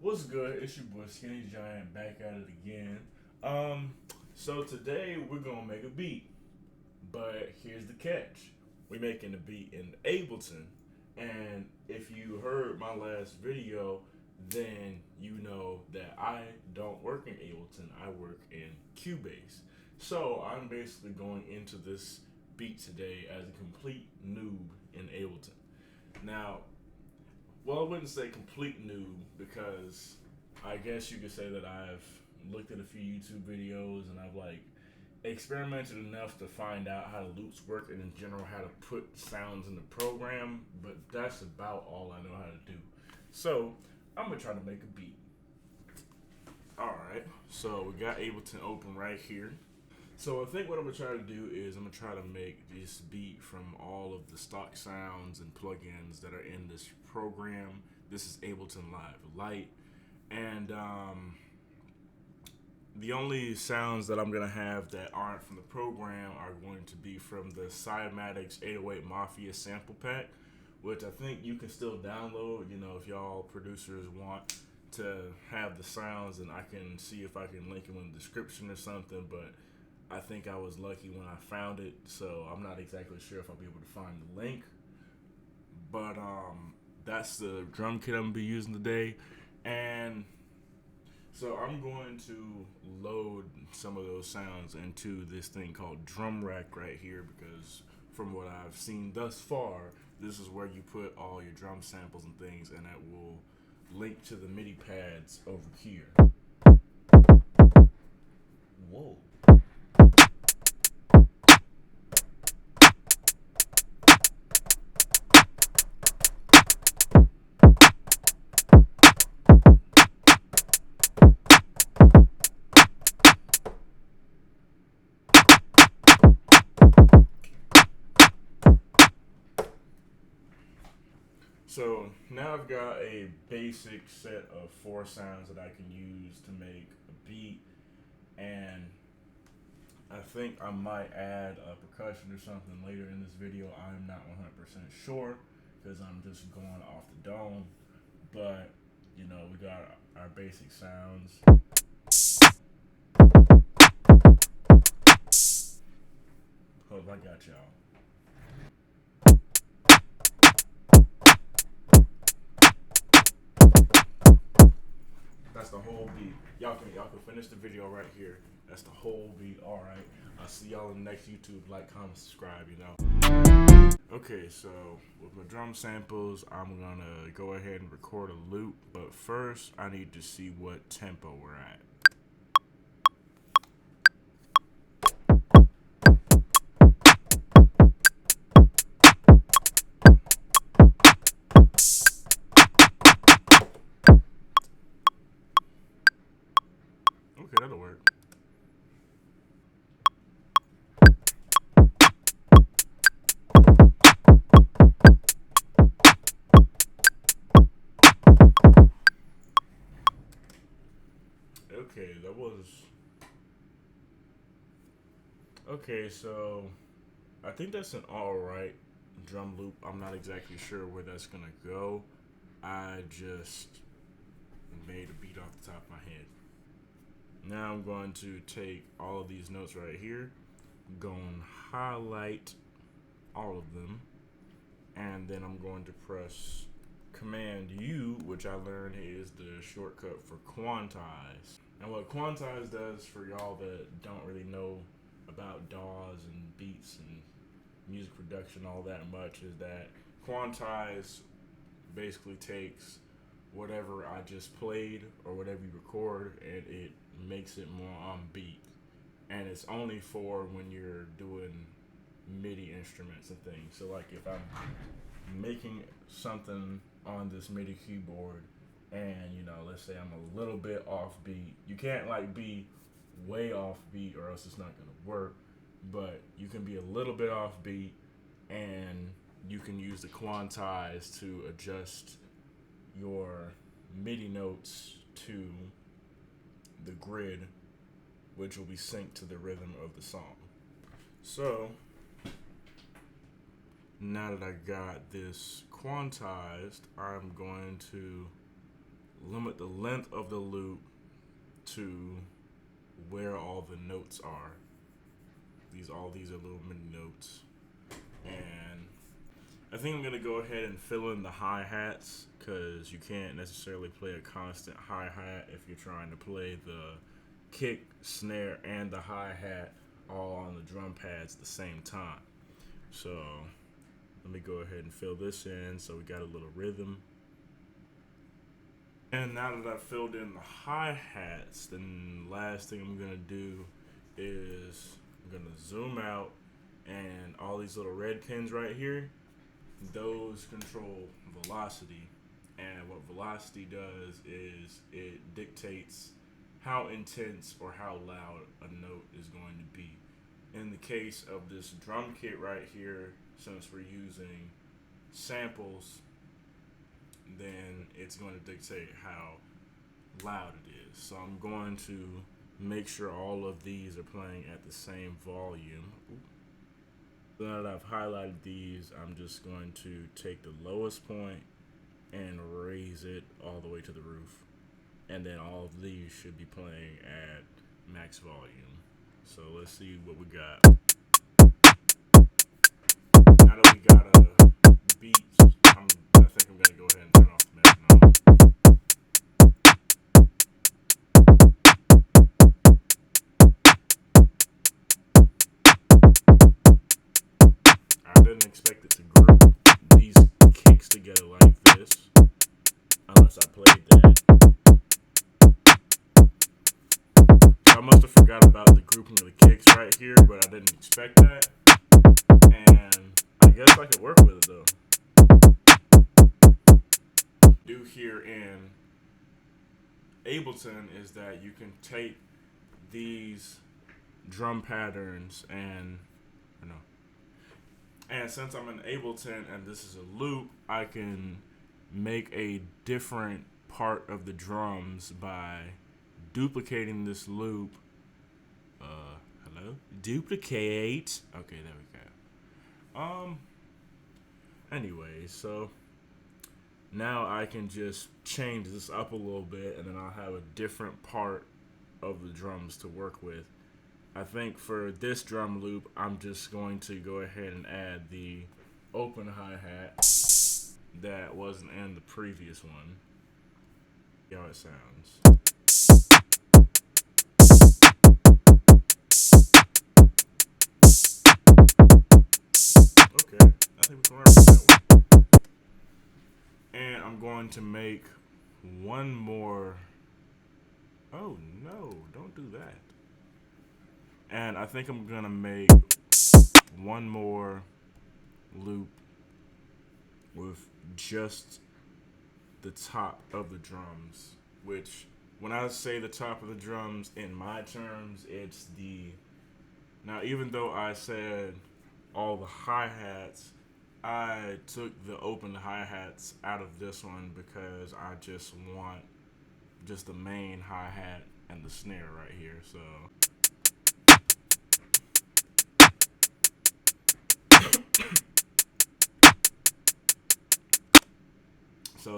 What's good? It's your boy Skinny Giant back at it again. So today we're gonna make a beat, but here's the catch: we're making the beat in Ableton, and if you heard my last video, then you know that I don't work in Ableton. I work in Cubase. So I'm basically going into this beat today as a complete noob in Ableton. Now, well, I wouldn't say complete noob because I guess you could say that I've looked at a few YouTube videos and I've like experimented enough to find out how the loops work and in general how to put sounds in the program, but that's about all I know how to do. So I'm gonna try to make a beat. Alright, so we got Ableton open right here. So I think what I'm gonna try to do is I'm gonna try to make this beat from all of the stock sounds and plugins that are in this program. This is Ableton Live Lite, and the only sounds that I'm gonna have that aren't from the program are going to be from the Cymatics 808 Mafia sample pack, which I think you can still download. You know, if y'all producers want to have the sounds, and I can see if I can link them in the description or something, but I think I was lucky when I found it, so I'm not exactly sure if I'll be able to find the link. But that's the drum kit I'm gonna be using today, and so I'm going to load some of those sounds into this thing called Drum Rack right here because from what I've seen thus far, this is where you put all your drum samples and things, and that will link to the MIDI pads over here. Whoa. So now I've got a basic set of 4 sounds that I can use to make a beat, and I think I might add a percussion or something later in this video. I'm not 100% sure because I'm just going off the dome, but you know, we got our basic sounds. Hope I got y'all. That's the whole beat. Y'all can finish the video right here. That's the whole beat. All right. I'll see y'all in the next YouTube. Like, comment, subscribe. You know. Okay, so with my drum samples, I'm gonna go ahead and record a loop. But first, I need to see what tempo we're at. Okay, that'll work. Okay, that was... Okay, so I think that's an alright drum loop. I'm not exactly sure where that's gonna go. I just made a beat off the top of my head. Now I'm going to take all of these notes right here, go and highlight all of them, and then I'm going to press Command U, which I learned is the shortcut for quantize. And what quantize does for y'all that don't really know about DAWs and beats and music production all that much is that quantize basically takes whatever I just played or whatever you record and it makes it more on beat. And it's only for when you're doing MIDI instruments and things. So like if I'm making something on this MIDI keyboard and you know, let's say I'm a little bit off beat, you can't like be way off beat or else it's not gonna work, but you can be a little bit off beat and you can use the quantize to adjust your MIDI notes to the grid, which will be synced to the rhythm of the song. So now that I got this quantized, I'm going to limit the length of the loop to where all the notes are. All these are little mini notes. And I think I'm gonna go ahead and fill in the hi-hats, because you can't necessarily play a constant hi-hat if you're trying to play the kick, snare, and the hi-hat all on the drum pads at the same time. So let me go ahead and fill this in so we got a little rhythm. And now that I've filled in the hi-hats, then the last thing I'm gonna do is I'm gonna zoom out, and all these little red pins right here, those control velocity. And what velocity does is it dictates how intense or how loud a note is going to be. In the case of this drum kit right here, since we're using samples, then it's going to dictate how loud it is. So I'm going to make sure all of these are playing at the same volume. So now that I've highlighted these, I'm just going to take the lowest point and raise it all the way to the roof. And then all of these should be playing at max volume. So let's see what we got. Now that we got a beat, I think I'm going to go ahead and turn off the metronome. I didn't expect it to group these kicks together like this, unless I played that. So I must have forgot about the grouping of the kicks right here, but I didn't expect that. And I guess I could work with it though. Do here in Ableton is that you can take these drum patterns and since I'm in Ableton and this is a loop, I can make a different part of the drums by duplicating this loop. Hello? Duplicate. Okay, there we go. Anyway, so now I can just change this up a little bit, and then I'll have a different part of the drums to work with. I think for this drum loop, I'm just going to go ahead and add the open hi-hat that wasn't in the previous one. See how it sounds. Okay, I think we can run with that one. And I'm going to make one more. Oh no, don't do that. And I think I'm gonna make one more loop with just the top of the drums, which when I say the top of the drums in my terms, it's now even though I said all the hi-hats, I took the open hi-hats out of this one because I just want just the main hi-hat and the snare right here. So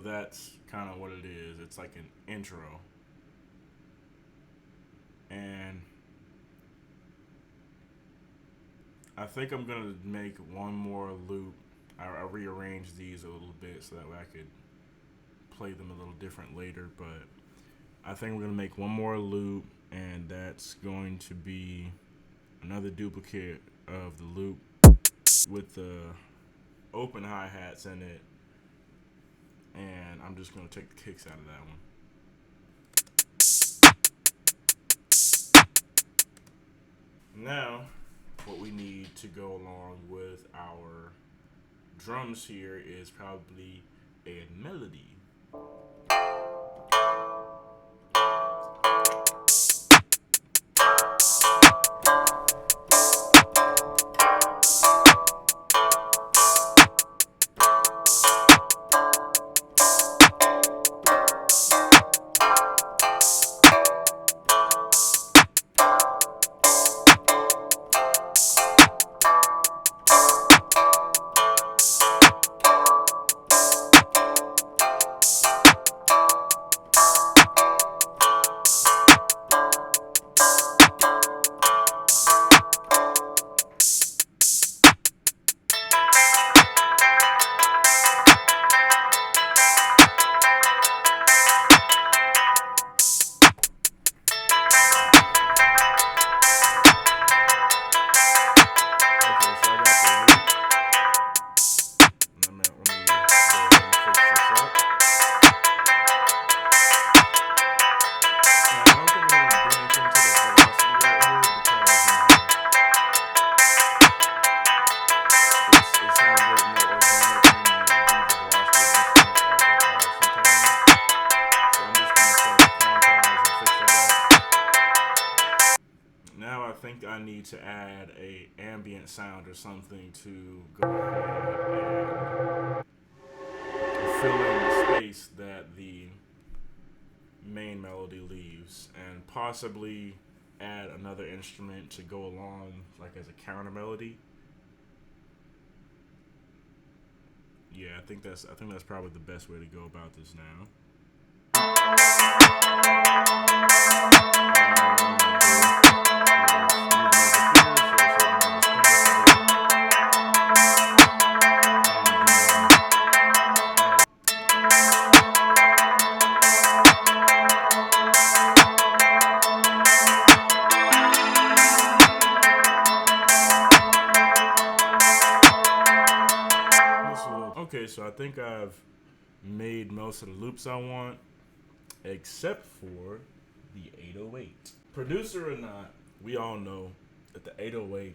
that's kind of what it is. It's like an intro. And I think I'm going to make one more loop. I rearranged these a little bit so that way I could play them a little different later. But I think we're going to make one more loop, and that's going to be another duplicate of the loop with the open hi-hats in it. And I'm just going to take the kicks out of that one. Now, what we need to go along with our drums here is probably a melody. to add a ambient sound or something to go ahead and fill in the space that the main melody leaves, and possibly add another instrument to go along, like as a counter melody. Yeah, I think that's probably the best way to go about this now. Okay, so I think I've made most of the loops I want, except for the 808. Producer or not, we all know that the 808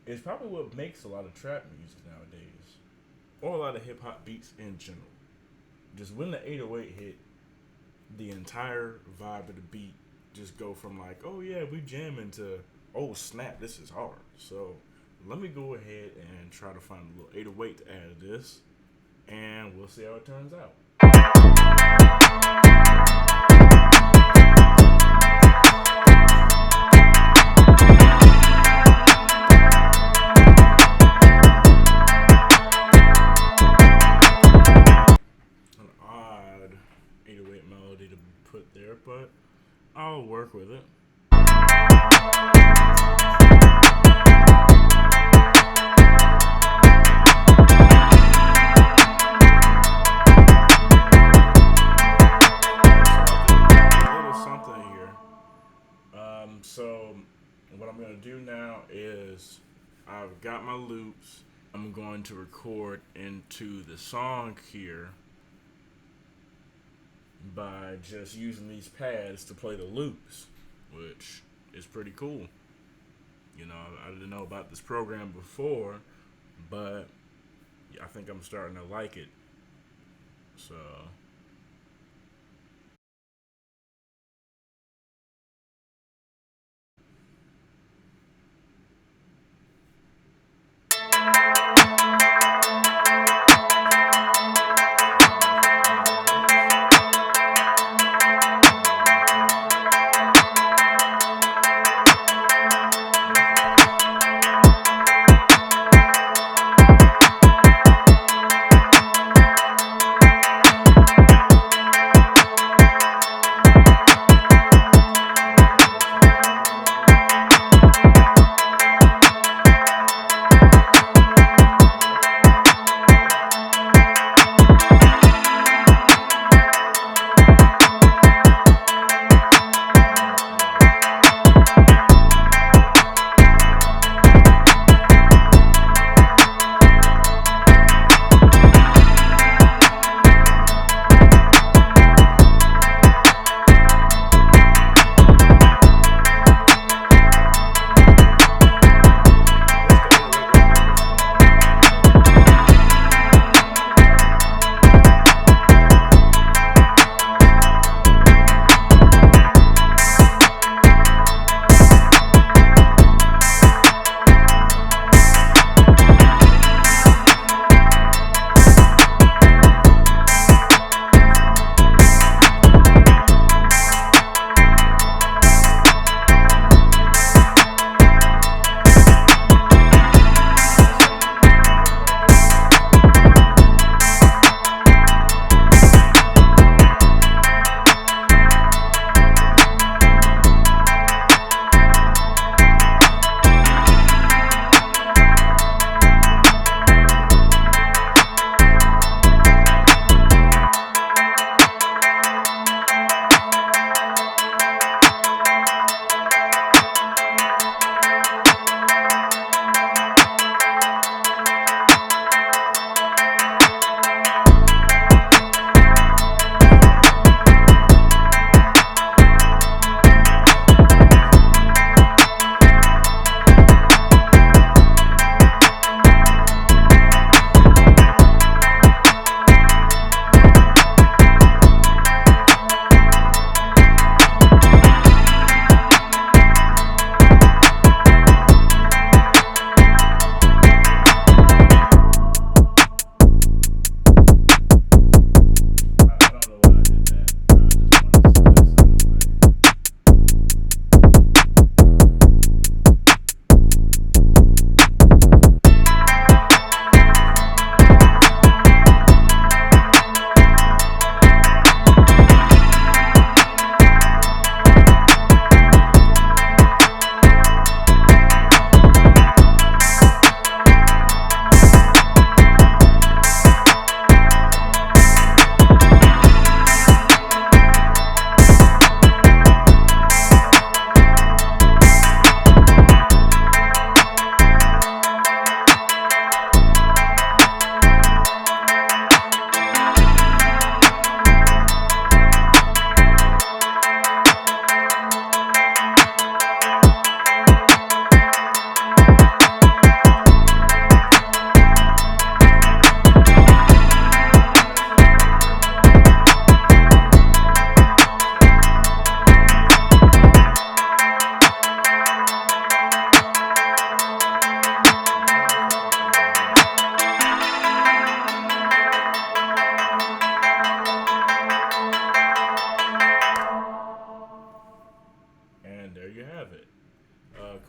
is probably what makes a lot of trap music nowadays, or a lot of hip hop beats in general. Just when the 808 hit, the entire vibe of the beat just go from like, oh yeah, we jamming, to, oh snap, this is hard. So let me go ahead and try to find a little 808 to add to this, and we'll see how it turns out. An odd 808 melody to put there, but I'll work with it. So what I'm going to do now is I've got my loops. I'm going to record into the song here by just using these pads to play the loops, which is pretty cool. You know, I didn't know about this program before, but I think I'm starting to like it. So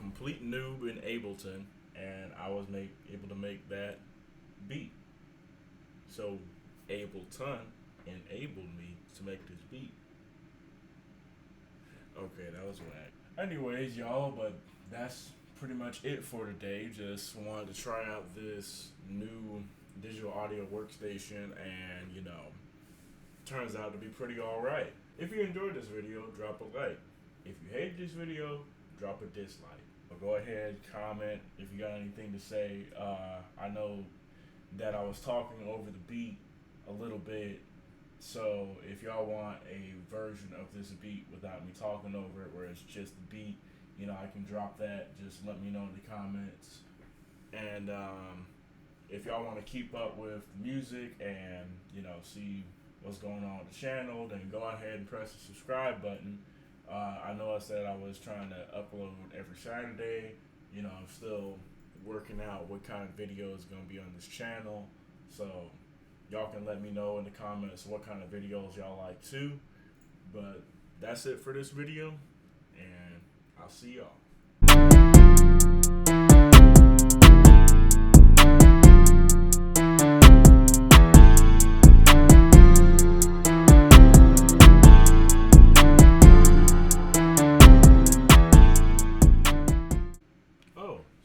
complete noob in Ableton, and I was able to make that beat. So Ableton enabled me to make this beat. Okay, that was whack. Anyways, y'all, but that's pretty much it for today. Just wanted to try out this new digital audio workstation, and turns out to be pretty alright. If you enjoyed this video, drop a like. If you hated this video, drop a dislike. But go ahead, comment if you got anything to say. I know that I was talking over the beat a little bit, so if y'all want a version of this beat without me talking over it, where it's just the beat, I can drop that. Just let me know in the comments. And if y'all want to keep up with the music and see what's going on with the channel, then go ahead and press the subscribe button. I know I said I was trying to upload every Saturday. I'm still working out what kind of video is going to be on this channel. So y'all can let me know in the comments what kind of videos y'all like too. But that's it for this video, and I'll see y'all.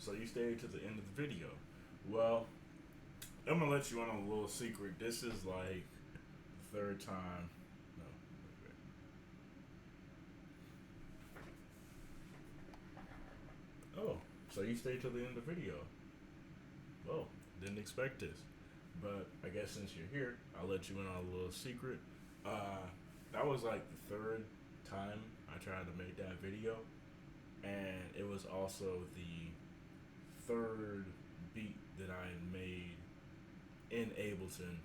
So you stayed to the end of the video. Well, I'm gonna let you in on a little secret. This is like the third time. No. Okay. Oh, so you stayed to the end of the video. Well, didn't expect this. But I guess since you're here, I'll let you in on a little secret. That was like the third time I tried to make that video. And it was also the third beat that I had made in Ableton,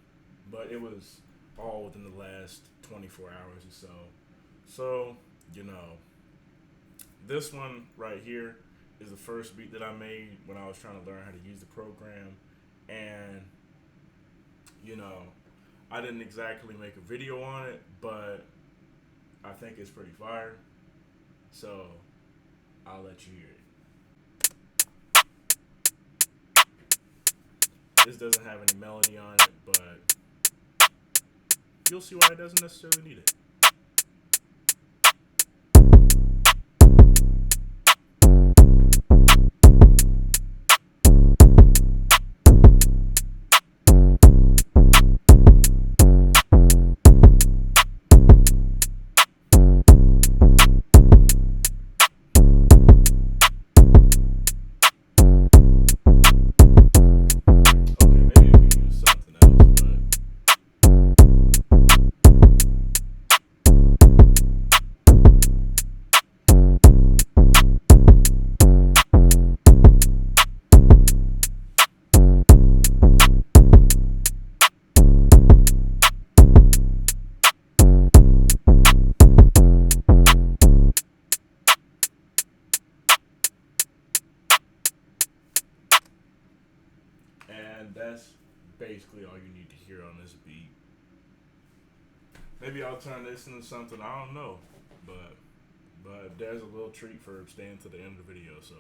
but it was all within the last 24 hours or so. So, this one right here is the first beat that I made when I was trying to learn how to use the program. And, I didn't exactly make a video on it, but I think it's pretty fire. So, I'll let you hear it. This doesn't have any melody on it, but you'll see why it doesn't necessarily need it. And that's basically all you need to hear on this beat. Maybe I'll turn this into something, I don't know. But there's a little treat for staying to the end of the video, so